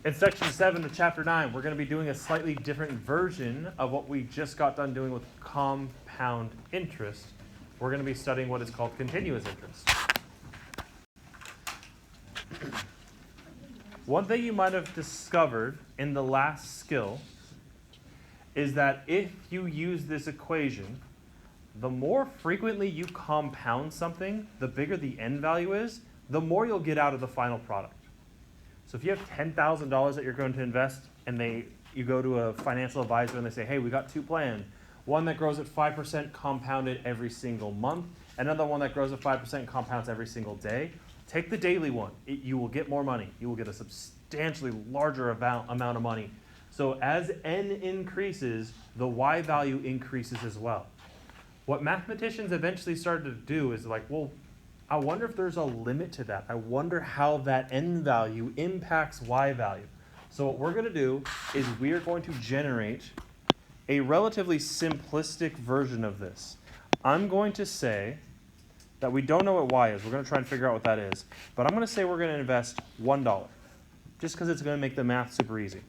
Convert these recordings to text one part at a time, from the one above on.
In section 7 of chapter 9, we're going to be doing a slightly different version of what we just got done doing with compound interest. We're going to be studying what is called continuous interest. One thing you might have discovered in the last skill is that if you use this equation, the more frequently you compound something, the bigger the end value is, the more you'll get out of the final product. So if you have $10,000 that you're going to invest and you go to a financial advisor and they say, hey, we got two plans. One that grows at 5% compounded every single month, another one that grows at 5% compounds every single day. Take the daily one. You will get more money. You will get a substantially larger amount of money. So as n increases, the y value increases as well. What mathematicians eventually started to do is like, well, I wonder if there's a limit to that. I wonder how that n value impacts y value. So what we're going to do is we are going to generate a relatively simplistic version of this. I'm going to say that we don't know what y is. We're going to try and figure out what that is. But I'm going to say we're going to invest $1, just because it's going to make the math super easy.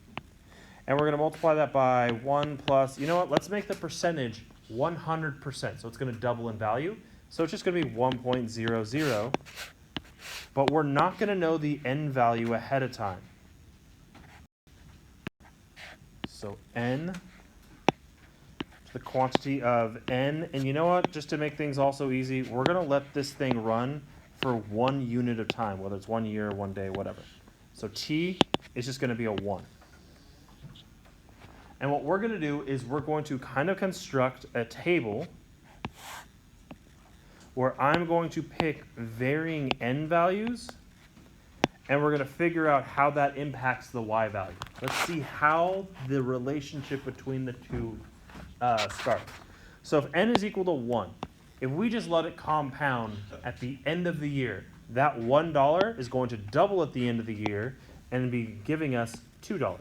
And we're going to multiply that by 1 plus, you know what, let's make the percentage 100%. So it's going to double in value. So it's just going to be 1.00, but we're not going to know the n value ahead of time. So n, the quantity of n, and you know what, just to make things also easy, we're going to let this thing run for 1 unit of time, whether it's 1 year, 1 day, whatever. So t is just going to be a 1. And what we're going to do is we're going to kind of construct a table where I'm going to pick varying n values, and we're going to figure out how that impacts the y value. Let's see how the relationship between the two starts. So if n is equal to 1, if we just let it compound at the end of the year, that $1 is going to double at the end of the year and be giving us $2.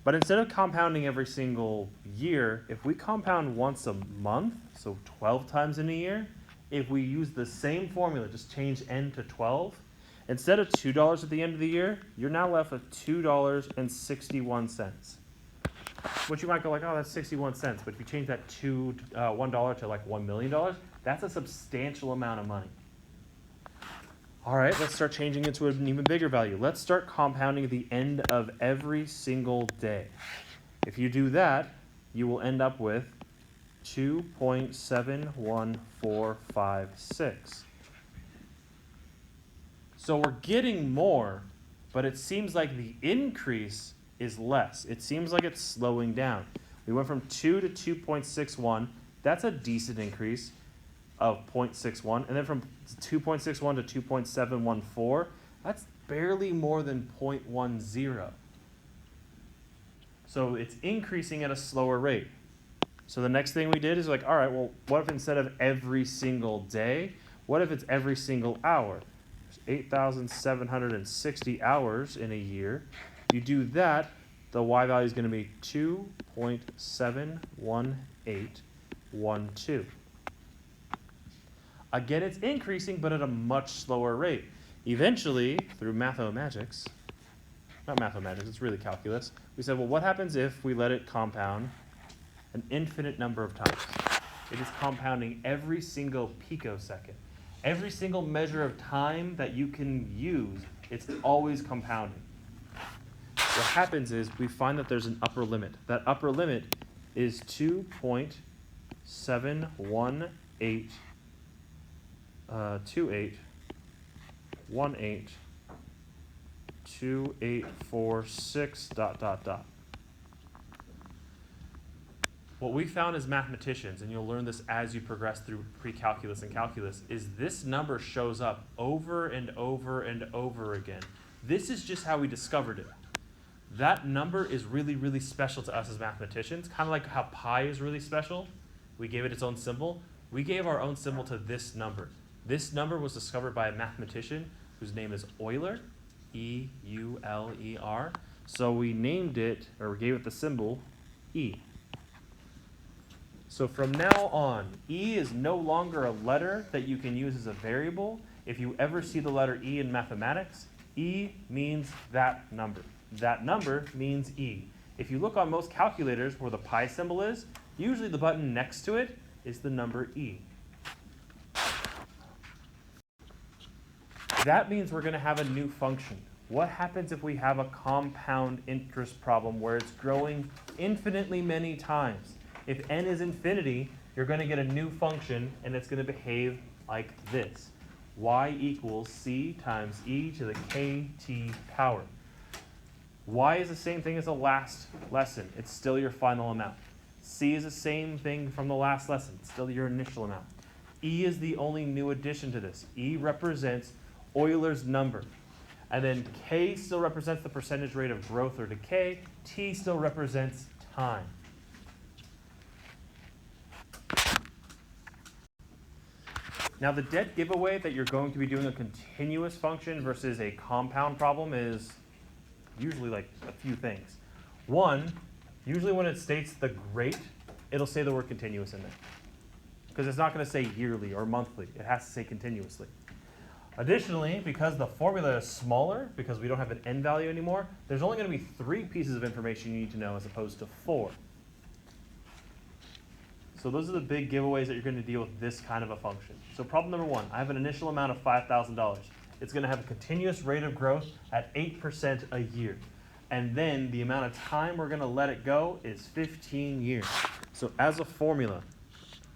But instead of compounding every single year, if we compound once a month, so 12 times in a year, if we use the same formula, just change n to 12, instead of $2 at the end of the year, you're now left with $2.61. Which you might go like, oh, that's 61 cents. But if you change that $1 to like $1 million, that's a substantial amount of money. All right, let's start changing it to an even bigger value. Let's start compounding at the end of every single day. If you do that, you will end up with 2.71456. So we're getting more, but it seems like the increase is less. It seems like it's slowing down. We went from 2 to 2.61. That's a decent increase of 0.61, and then from 2.61 to 2.714, that's barely more than 0.10. So it's increasing at a slower rate. So the next thing we did is like, all right, well, what if instead of every single day, what if it's every single hour? There's 8,760 hours in a year. You do that, the y value is going to be 2.71812. Again, it's increasing, but at a much slower rate. Eventually, through mathematics, it's really calculus, we said, well, what happens if we let it compound an infinite number of times? It is compounding every single picosecond. Every single measure of time that you can use, it's always compounding. What happens is we find that there's an upper limit. That upper limit is 2.71828 2846 ... What we found as mathematicians, and you'll learn this as you progress through pre-calculus and calculus, is this number shows up over and over and over again. This is just how we discovered it. That number is really, really special to us as mathematicians, kind of like how pi is really special. We gave it its own symbol. We gave our own symbol to this number. This number was discovered by a mathematician whose name is Euler, E-U-L-E-R. So we named it, or we gave it the symbol E. So from now on, E is no longer a letter that you can use as a variable. If you ever see the letter E in mathematics, E means that number. That number means E. If you look on most calculators where the pi symbol is, usually the button next to it is the number E. That means we're going to have a new function. What happens if we have a compound interest problem where it's growing infinitely many times? If n is infinity, you're going to get a new function, and it's going to behave like this. Y equals c times e to the kt power. Y is the same thing as the last lesson. It's still your final amount. C is the same thing from the last lesson. It's still your initial amount. E is the only new addition to this. E represents Euler's number. And then K still represents the percentage rate of growth or decay. T still represents time. Now the dead giveaway that you're going to be doing a continuous function versus a compound problem is usually like a few things. One, usually when it states the rate, it'll say the word continuous in there. Because it's not going to say yearly or monthly. It has to say continuously. Additionally, because the formula is smaller, because we don't have an n value anymore, there's only going to be 3 pieces of information you need to know as opposed to 4. So those are the big giveaways that you're going to deal with this kind of a function. So problem number 1, I have an initial amount of $5,000. It's going to have a continuous rate of growth at 8% a year. And then the amount of time we're going to let it go is 15 years. So as a formula,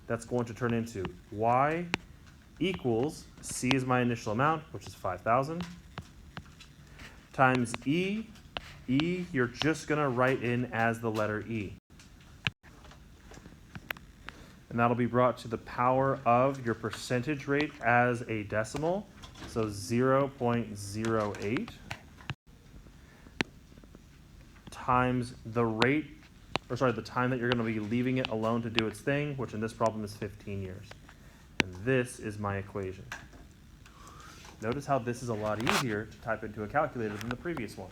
that's going to turn into y equals, C is my initial amount, which is 5,000, times E. E, you're just going to write in as the letter E. And that'll be brought to the power of your percentage rate as a decimal, so 0.08, times the rate, or sorry, the time that you're going to be leaving it alone to do its thing, which in this problem is 15 years. And this is my equation. Notice how this is a lot easier to type into a calculator than the previous one.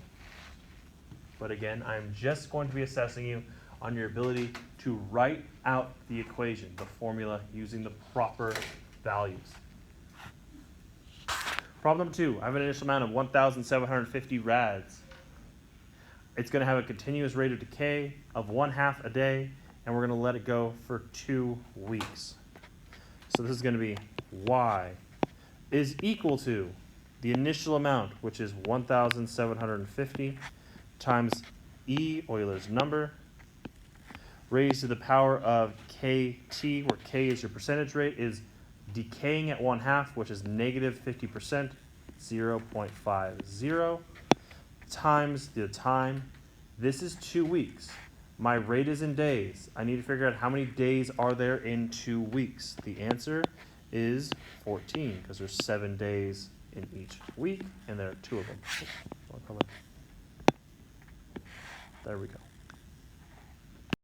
But again, I'm just going to be assessing you on your ability to write out the equation, the formula, using the proper values. Problem number 2, I have an initial amount of 1,750 rads. It's going to have a continuous rate of decay of 1/2 a day, and we're going to let it go for 2 weeks. So this is going to be y is equal to the initial amount, which is 1,750, times E, Euler's number, raised to the power of kt, where k is your percentage rate, is decaying at 1/2, which is negative 50%, 0.50, times the time. This is 2 weeks. My rate is in days. I need to figure out how many days are there in 2 weeks. The answer is 14, because there's 7 days in each week, and there are 2 of them. There we go.